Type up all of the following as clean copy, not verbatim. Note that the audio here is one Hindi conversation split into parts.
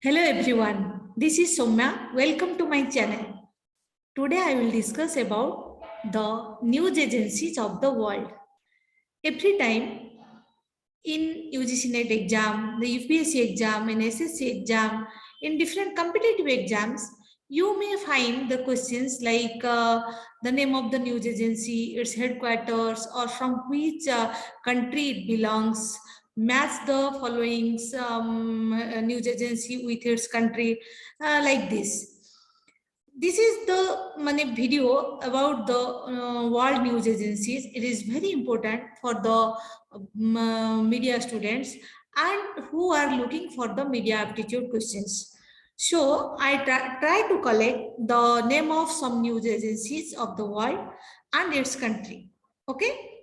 Hello everyone, this is Soumya. Welcome to my channel. Today I will discuss about the news agencies of the world. Every time in UGC NET exam, the UPSC exam, and SSC exam, in different competitive exams, you may find the questions like the name of the news agency, its headquarters, or from which country it belongs. Match the following news agency with its country, like this. This is the video about the world news agencies. It is very important for the media students and who are looking for the media aptitude questions. So I try to collect the name of some news agencies of the world and its country. Okay.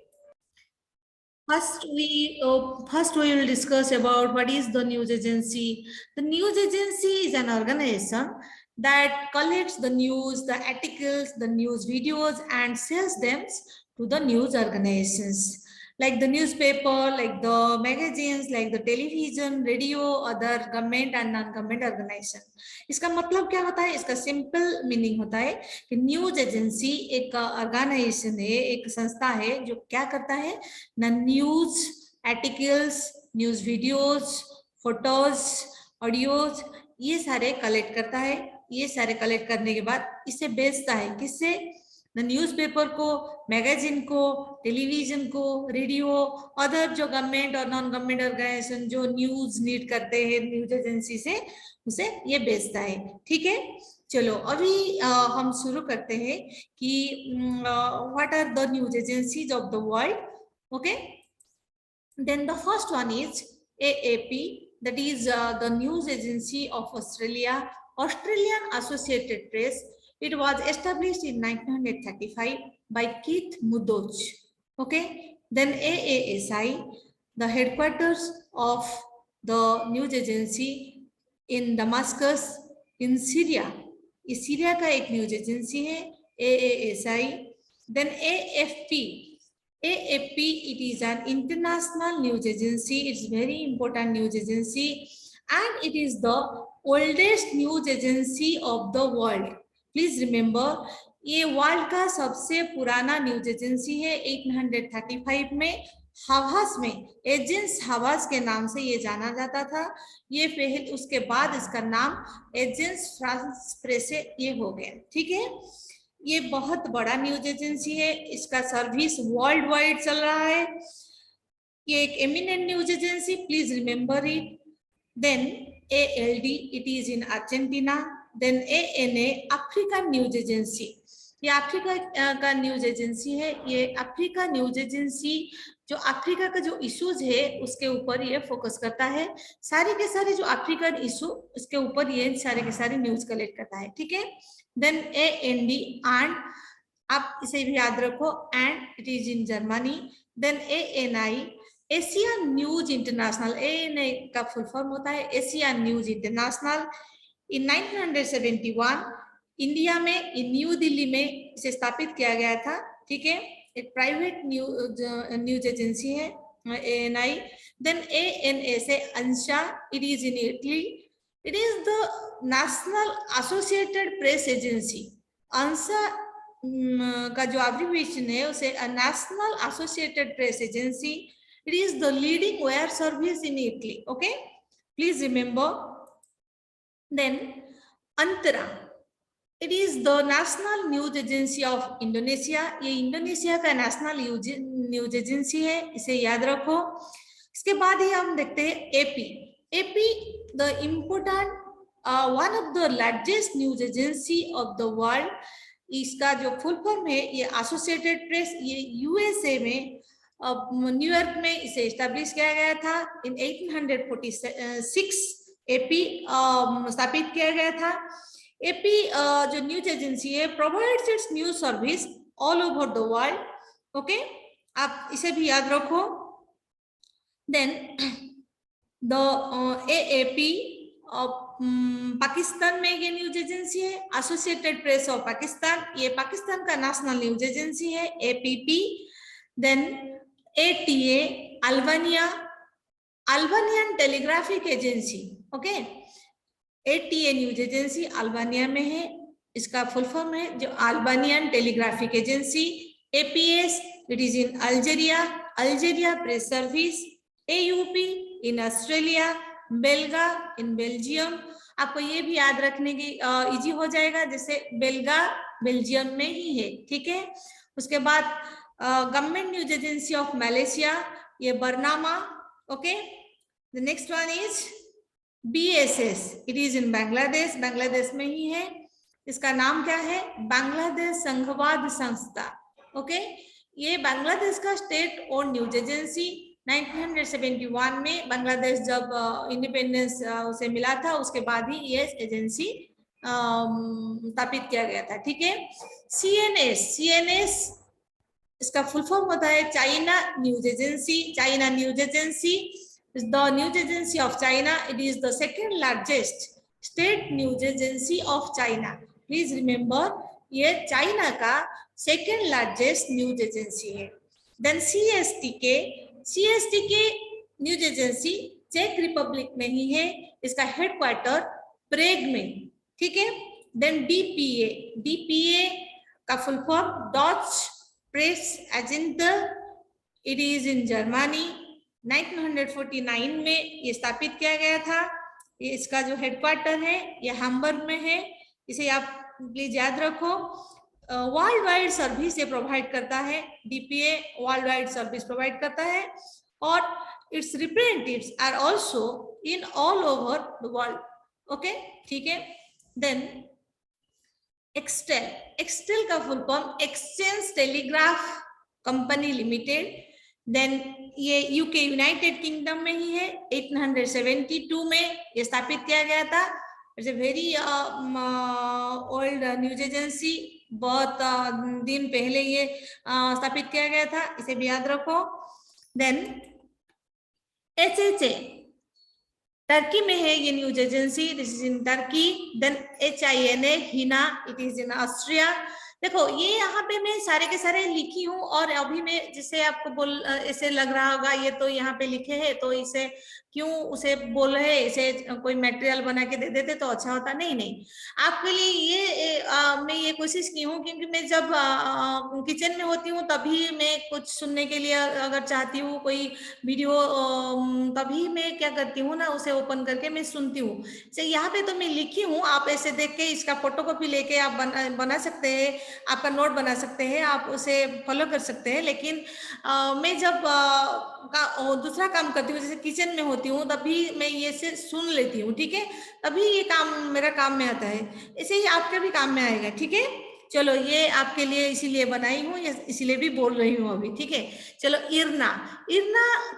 First, we will discuss about what is the news agency. The news agency is an organization that collects the news, the articles, the news videos, and sells them to the news organizations like the newspaper, like the magazines, like the television, radio, other government and non-government organization. इसका मतलब क्या होता है? इसका सिंपल मीनिंग होता है कि न्यूज एजेंसी एक ऑर्गेनाइजेशन है, एक संस्था है जो क्या करता है ना, news articles, news videos, photos, audios, ये सारे कलेक्ट करता है। ये सारे कलेक्ट करने के बाद इसे बेचता है किससे? न्यूज़पेपर को, मैगजीन को, टेलीविजन को, रेडियो, अदर जो गवर्नमेंट और नॉन गवर्नमेंट ऑर्गेनाइजेशन जो न्यूज नीड करते हैं न्यूज एजेंसी से, उसे ये बेचता है। ठीक है, चलो अभी हम शुरू करते हैं कि what are the news agencies of the world. Okay, then the first one is AAP, that is the news agency of Australia, Australian Associated Press. It was established in 1935 by Keith Murdoch. Okay, then AASI, the headquarters of the news agency in Damascus in Syria. इस सीरिया का एक न्यूज एजेंसी है AASI. Then AFP, it is an international news agency. It's very important news agency and it is the oldest news agency of the world. Please remember, ये वर्ल्ड का सबसे पुराना न्यूज एजेंसी है. 1835 में हवास में, एजेंस हवास के नाम से ये जाना जाता था. ये पहले, उसके बाद इसका नाम एजेंस फ्रांस प्रेस से ये हो गया. ठीक है, ये बहुत बड़ा न्यूज एजेंसी है. इसका सर्विस वर्ल्ड वाइड चल रहा है. ये एक eminent news agency, please remember it. Then ALD, it is in Argentina. Then ANA, African news agency. ये अफ्रीका का न्यूज एजेंसी है. ये अफ्रीका न्यूज एजेंसी जो अफ्रीका का जो इश्यूज है उसके ऊपर ये फोकस करता है. सारे के सारे जो अफ्रीकन इशू, उसके ऊपर ये सारे के सारे न्यूज कलेक्ट करता है. ठीक है, देन AND, एंड आप इसे भी याद रखो, and it is in Germany. Then ANI, Asian news international. ANI का फुल फॉर्म होता है Asian news international. In 1971 India में, इन न्यू दिल्ली में इसे स्थापित किया गया था. ठीक है, एक प्राइवेट न्यूज एजेंसी है ANI. देन ANA से ANSA, it is in Italy. It is the national associated press agency. ANSA का जो एब्रिविएशन है उसे national associated press agency. It is the leading wire service in Italy. Okay, please remember. Then Antara, it is the national news agency of Indonesia. ये इंडोनेशिया का नेशनल न्यूज एजेंसी है, इसे याद रखो. इसके बाद ही हम देखते हैं AP, the important one of the largest news agency of the world. इसका जो फुल फॉर्म है ये एसोसिएटेड प्रेस. ये USA में न्यूयॉर्क में इसे एस्टैब्लिश किया गया था. इन 1846 AP स्थापित किया गया था. AP जो न्यूज एजेंसी है provides it's news service all over the world. Okay, आप इसे भी याद रखो. देन द AAP पाकिस्तान में ये न्यूज एजेंसी है. एसोसिएटेड प्रेस ऑफ पाकिस्तान, ये पाकिस्तान का नेशनल न्यूज एजेंसी है APP. Then ATA, Albania, Albanian telegraphic agency. Okay, ATA news agency Albania में है, इसका फुल फॉर्म है जो Albanian telegraphic agency. APS it is in Algeria, Algeria press service. AUP in Australia, Belga in Belgium. आपको ये भी याद रखने की इजी हो जाएगा, जैसे बेल्गा बेल्जियम में ही है, ठीक है। उसके बाद government news agency of Malaysia, ये Bernama, okay. The next one is BSS, it is in Bangladesh, Bangladesh में ही है। इसका नाम क्या है? बांग्लादेश संघवाद संस्था, ओके। ये बांग्लादेश का स्टेट ओन न्यूज एजेंसी। 1971 में बांग्लादेश जब इंडिपेंडेंस उसे मिला था, उसके बाद ही ये एजेंसी स्थापित किया गया था, ठीक है। CNS इसका फुल फॉर्म होता है China news agency. China news agency is the news agency of China. It is the second largest state news agency of China. Please remember, ये चाइना का second largest news agency है। Then CSTK न्यूज एजेंसी चेक रिपब्लिक में ही है, इसका हेडक्वार्टर प्रेग में, ठीक है। देन DPA का full form Deutsche press Agentur, it is in Germany. 1949 में ये स्थापित किया गया था। ये इसका जो हेडक्वार्टर है ये हैम्बर्ग में है, इसे आप प्लीज याद रखो। वर्ल्ड वाइड सर्विस ये प्रोवाइड करता है, DPA world wide service provide करता है, और it's representatives are also in all over the world, okay, ठीक है। देन एक्सटेल का full form exchange telegraph company limited. Then ये यूके यूनाइटेड किंगडम में ही है। 1872 में ये स्थापित किया गया था। It's a very old news agency, बहुत दिन पहले ये स्थापित किया गया था, इसे भी याद रखो। देन HHA टर्की में है ये news agency, this is in Turkey. Then HINA HINA, it is in Austria. देखो ये यहाँ पे मैं सारे के सारे लिखी हूँ, और अभी मैं जिसे आपको ऐसे लग रहा होगा ये तो यहाँ पे लिखे हैं तो इसे क्यों उसे बोल रहे, इसे कोई मटेरियल बना के दे देते तो अच्छा होता। नहीं, आपके लिए ये मैं ये कोशिश की हूँ, क्योंकि मैं जब किचन में होती हूँ तभी मैं कुछ सुनने के लिए अगर चाहती हूँ कोई वीडियो, तभी मैं क्या करती हूँ ना, उसे ओपन करके मैं सुनती हूँ। यहाँ पे तो मैं लिखी हूँ, आप ऐसे देख के इसका फोटोकॉपी लेके आप बना सकते हैं, आपका नोट बना सकते हैं, आप उसे फॉलो कर सकते हैं। लेकिन मैं जब दूसरा काम करती हूँ, जैसे किचन में होती हूँ, तभी मैं ये से सुन लेती हूँ, ठीक है, तभी ये काम मेरा काम में आता है। ऐसे ही आपके भी काम में आएगा, ठीक है। चलो ये आपके लिए इसीलिए बनाई हूँ, इसीलिए भी बोल रही हूँ अभी, ठीक है। चलो इरना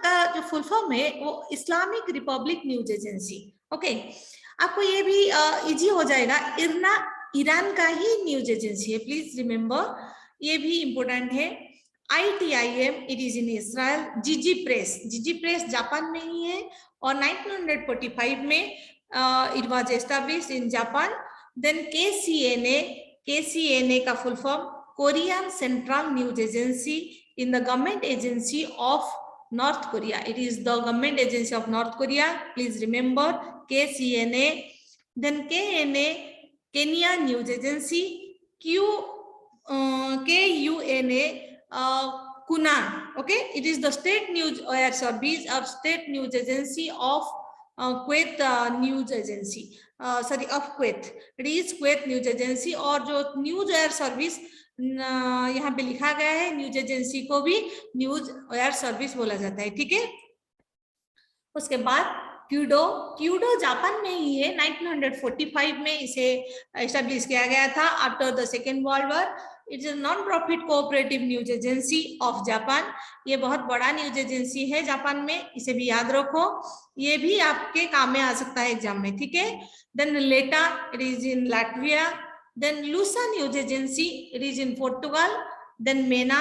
का जो फुल फॉर्म है वो Islamic republic news agency, okay. आपको ये भी इजी हो जाएगा। इरना ईरान का ही न्यूज एजेंसी है, प्लीज रिमेम्बर, ये भी इंपोर्टेंट है। ITIM it is in Israel. Jiji press Japan में ही है, और 1945 में it was established in Japan. Then KCNA का full form Korean central news agency in the government agency of North Korea, it is the government agency of North Korea, please remember KCNA। Then KNA Kenya news agency, KUNA Kuna, okay, it is the state news air service or state news agency of Kuwait news agency, sorry of Kuwait, it is Kuwait news agency। और जो न्यूज एयर सर्विस यहाँ पे लिखा गया है, न्यूज एजेंसी को भी न्यूज एयर सर्विस बोला जाता है, ठीक है। उसके बाद क्यूडो जापान में ही है। 1945 में इसे एस्टैब्लिश किया गया था after the second world war. It's non profit cooperative news agency of Japan. ये बहुत बड़ा न्यूज एजेंसी है जापान में, इसे भी याद रखो, ये भी आपके काम में आ सकता है एग्जाम में, ठीक है। Then LETA it is in Latvia. Then Lusa news agency it is in Portugal. Then MENA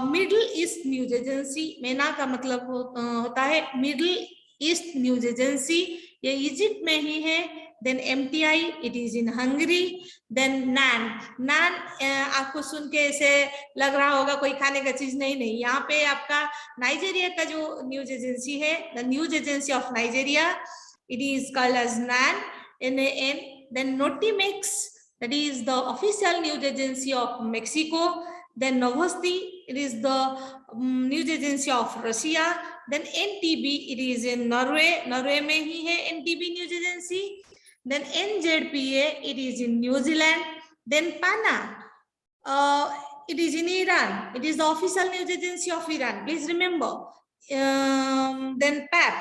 middle east news agency, MENA का मतलब होता है मिडिल ईस्ट न्यूज एजेंसी, ये इजिप्ट में ही है। Then MTI it is in Hungary. Then नान आपको सुन के ऐसे लग रहा होगा कोई खाने का चीज, नहीं, यहाँ पे आपका नाइजीरिया का जो न्यूज एजेंसी है, the news agency of Nigeria, it is called as NAN. NAN. Then Notimex, that is the official news agency of Mexico. Then Novosti, it is the news agency of Russia. Then NTB, it is in Norway. Norway में ही है NTB news agency. Then NZPA, it is in New Zealand. Then PANA, it is in Iran. It is the official news agency of Iran. Please remember. Then PAP,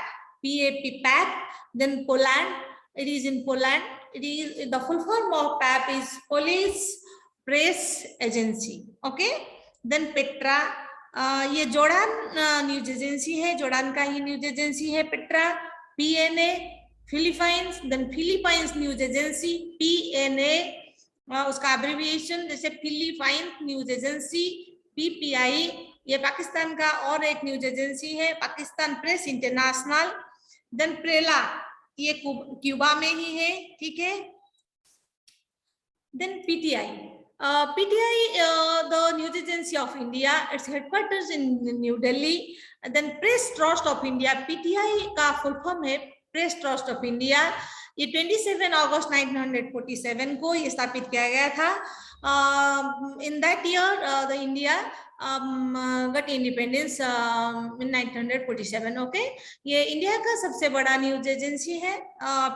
PAP. Then Poland, it is in Poland. It is the full form of PAP is Police Press Agency. Okay. Then Petra, ये जोर्डान न्यूज एजेंसी है, जोर्डान का ही न्यूज एजेंसी है Petra. PNA, Philippines. Then Philippines news agency PNA, उसका एब्रिविएशन जैसे फिलीपाइंस न्यूज एजेंसी PPI. ये पाकिस्तान का और एक न्यूज एजेंसी है, पाकिस्तान प्रेस इंटरनेशनल. देन प्रेला, ये क्यूबा में ही है, ठीक है. Then PTI, PTI, the news agency of India, its headquarters in New Delhi. And then Press Trust of India, PTI का full form है Press Trust of India. ये 27 अगस्त 1947 को ये स्थापित किया गया था. In that year, the India got independence in 1947. Okay, ये इंडिया का सबसे बड़ा न्यूज एजेंसी है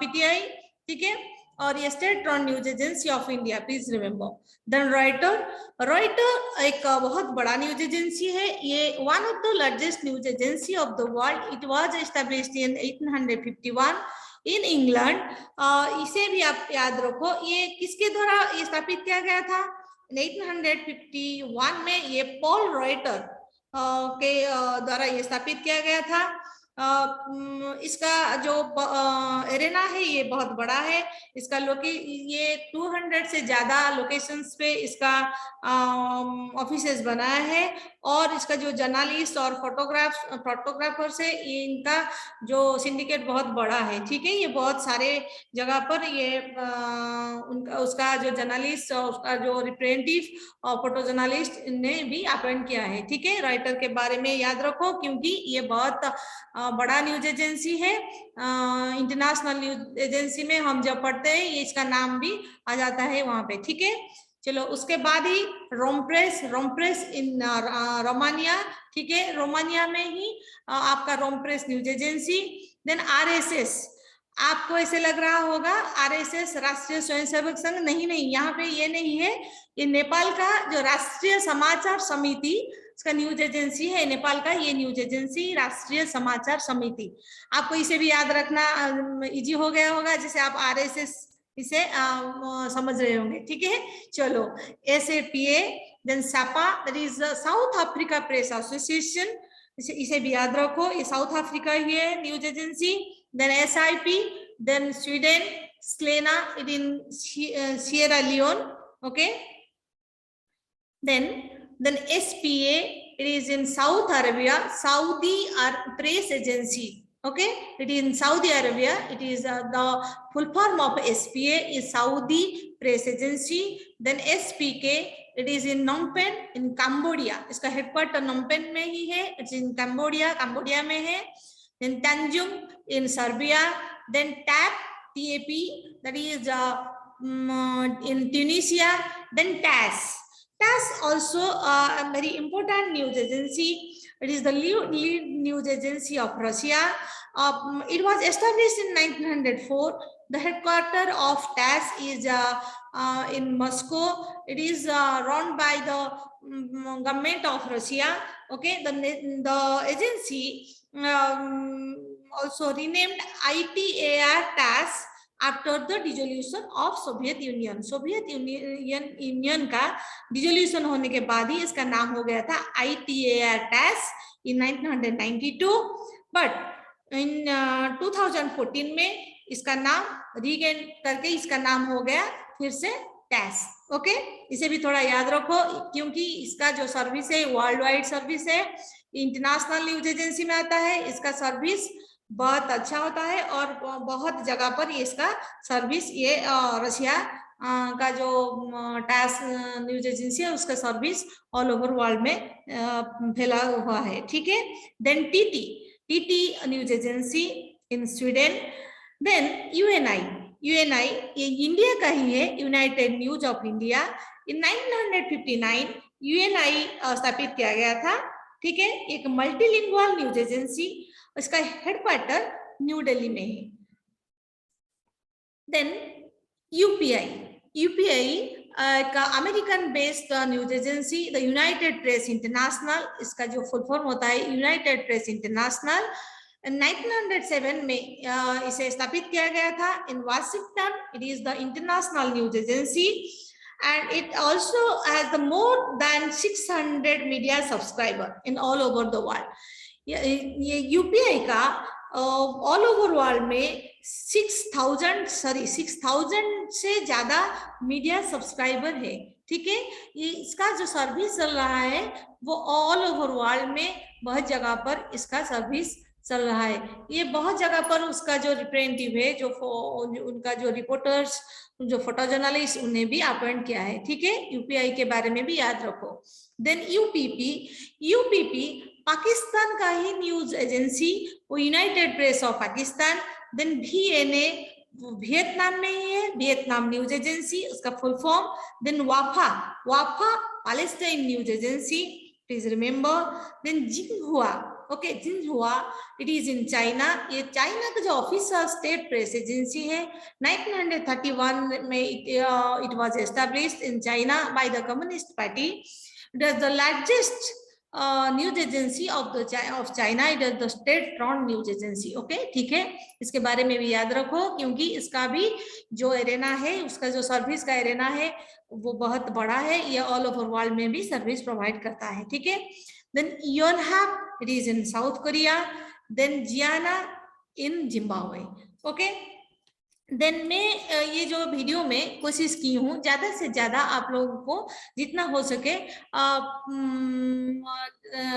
PTI, ठीक है. और ये state run news agency of India, please remember. Then Reuter एक बहुत बड़ा न्यूज एजेंसी है. ये one of the largest news agency of the world. It was established in 1851 in England. इसे भी आप याद रखो. ये किसके द्वारा ये स्थापित किया गया था? 1851 में ये पॉल रॉयटर के द्वारा ये स्थापित किया गया था. इसका जो एरेना है ये बहुत बड़ा है. इसका ये 200 से ज्यादा लोकेशंस पे इसका ऑफिसेस बनाया है. और इसका जो जर्नलिस्ट और फोटोग्राफर्स है, ये इनका जो सिंडिकेट बहुत बड़ा है, ठीक है. ये बहुत सारे जगह पर ये उसका जो जर्नलिस्ट और उसका जो रिप्रेजेंटेटिव और फोटो जर्नलिस्ट ने भी अपॉइंट किया है, ठीक है. राइटर के बारे में याद रखो क्योंकि ये बहुत बड़ा न्यूज एजेंसी है. इंटरनेशनल न्यूज एजेंसी में हम जब पढ़ते हैं ये इसका नाम भी आ जाता है वहां पे, ठीक है. चलो उसके बाद ही रोम प्रेस इन रोमानिया, ठीक है. रोमानिया में ही आपका Rompres news agency. Then RSS, आपको ऐसे लग रहा होगा RSS राष्ट्रीय स्वयंसेवक संघ, नहीं, यहाँ पे ये नहीं है. ये नेपाल का जो राष्ट्रीय समाचार समिति, इसका न्यूज एजेंसी है नेपाल का. ये न्यूज एजेंसी राष्ट्रीय समाचार समिति, आपको इसे भी याद रखना इजी हो गया होगा, जैसे आप RSS इसे समझ रहे होंगे, ठीक है. चलो SAPA, then SAPA, that is South Africa press association, इसे भी याद रखो. ये साउथ अफ्रीका ही है news agency. Then SIP, then Sweden, SLENA, it in Sierra Leone, okay. Then SPA, it is in South Arabia, Saudi Press Agency. Okay, it is in Saudi Arabia. It is the full form of SPA is Saudi Press Agency. Then SPK, it is in Phnom Penh in Cambodia. इसका हेडक्वार्टर Phnom Penh में ही है. It's in Cambodia में है. Then Tanjung in Serbia. Then TAP, that is in Tunisia. Then TASS also a very important news agency. It is the lead news agency of Russia. It was established in 1904. The headquarters of TASS is in Moscow. It is run by the government of Russia. Okay, the agency also renamed ITAR TASS after the dissolution of Soviet Union. Soviet Union का डिसोल्यूशन होने के बाद ही इसका नाम हो गया था ITAR TASS in 1992. But in 2014 में इसका नाम रीगेन करके इसका नाम हो गया फिर से TASS. ओके, इसे भी थोड़ा याद रखो क्योंकि इसका जो सर्विस है वर्ल्ड वाइड सर्विस है, इंटरनेशनल न्यूज एजेंसी में आता है. इसका सर्विस बहुत अच्छा होता है और बहुत जगह पर ये इसका सर्विस, ये रशिया का जो TASS न्यूज एजेंसी है उसका सर्विस ऑल ओवर वर्ल्ड में फैला हुआ है, ठीक है. Then TT news agency in Sweden. Then UNI, UNI ये इंडिया का ही है, United News of India. In 1959 UNI स्थापित किया गया था, ठीक है। एक मल्टीलिंगुअल न्यूज एजेंसी, इसका हेडक्वार्टर न्यू दिल्ली में है। देन यूपीआई का American based news agency, the United Press International, इसका जो फुल फॉर्म होता है यूनाइटेड प्रेस इंटरनेशनल। 1907 में इसे स्थापित किया गया था इन Washington. It is the international news agency and it also has the more than 600 media subscriber in all over the world. ये यूपीआई का ऑल ओवर वर्ल्ड में 6,000 से ज्यादा मीडिया सब्सक्राइबर है, ठीक है। ये इसका जो सर्विस चल रहा है वो ऑल ओवर वर्ल्ड में बहुत जगह पर इसका सर्विस चल रहा है। ये बहुत जगह पर उसका जो रिप्रेजेंटेटिव है, जो उनका जो रिपोर्टर्स, जो फोटो जर्नलिस्ट, उन्हें भी अपॉइंट किया है, ठीक है। यूपीआई के बारे में भी याद रखो। देन यूपीपी पाकिस्तान का ही न्यूज एजेंसी, वो united press of Pakistan. Then VNA Vietnam में ही है, वियतनाम न्यूज एजेंसी, उसका फुल फॉर्म। देन वाफा Palestine news agency, please remember. Then Xinhua, okay, Xinhua it is in China. ये चाइना का जो ऑफिशियल स्टेट प्रेस एजेंसी है। 1931 में it was established in China by the communist party. It is the largest news agency of China. It is the state run news agency, okay, ठीक है। इसके बारे में भी याद रखो क्योंकि इसका भी जो एरेना है, उसका जो सर्विस का एरेना है वो बहुत बड़ा है। ये ऑल ओवर वर्ल्ड में भी सर्विस प्रोवाइड करता है, ठीक है। Then Yonhap, it is in South Korea. Then Gianna in Zimbabwe. Okay. Then मैं ये जो वीडियो में कोशिश की हूँ ज्यादा से ज्यादा आप लोगों को जितना हो सके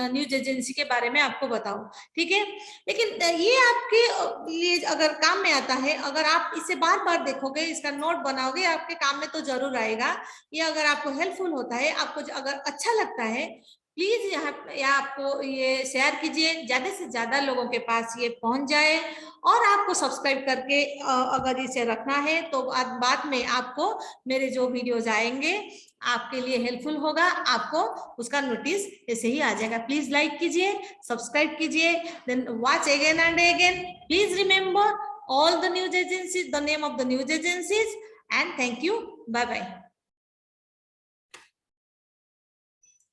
न्यूज एजेंसी के बारे में आपको बताऊं, ठीक है। लेकिन ये आपके लिए अगर काम में आता है, अगर आप इसे बार बार देखोगे, इसका नोट बनाओगे, आपके काम में तो जरूर आएगा। ये अगर आपको हेल्पफुल होता है, आपको अगर अच्छा लगता है, प्लीज यहाँ आपको ये शेयर कीजिए, ज्यादा से ज्यादा लोगों के पास ये पहुंच जाए। और आपको सब्सक्राइब करके अगर इसे रखना है तो बाद में आपको मेरे जो वीडियोज आएंगे आपके लिए हेल्पफुल होगा, आपको उसका नोटिस ऐसे ही आ जाएगा। प्लीज लाइक कीजिए, सब्सक्राइब कीजिए, then watch again and again. Please remember all the news agencies, the name of the news agencies, and thank you, bye bye.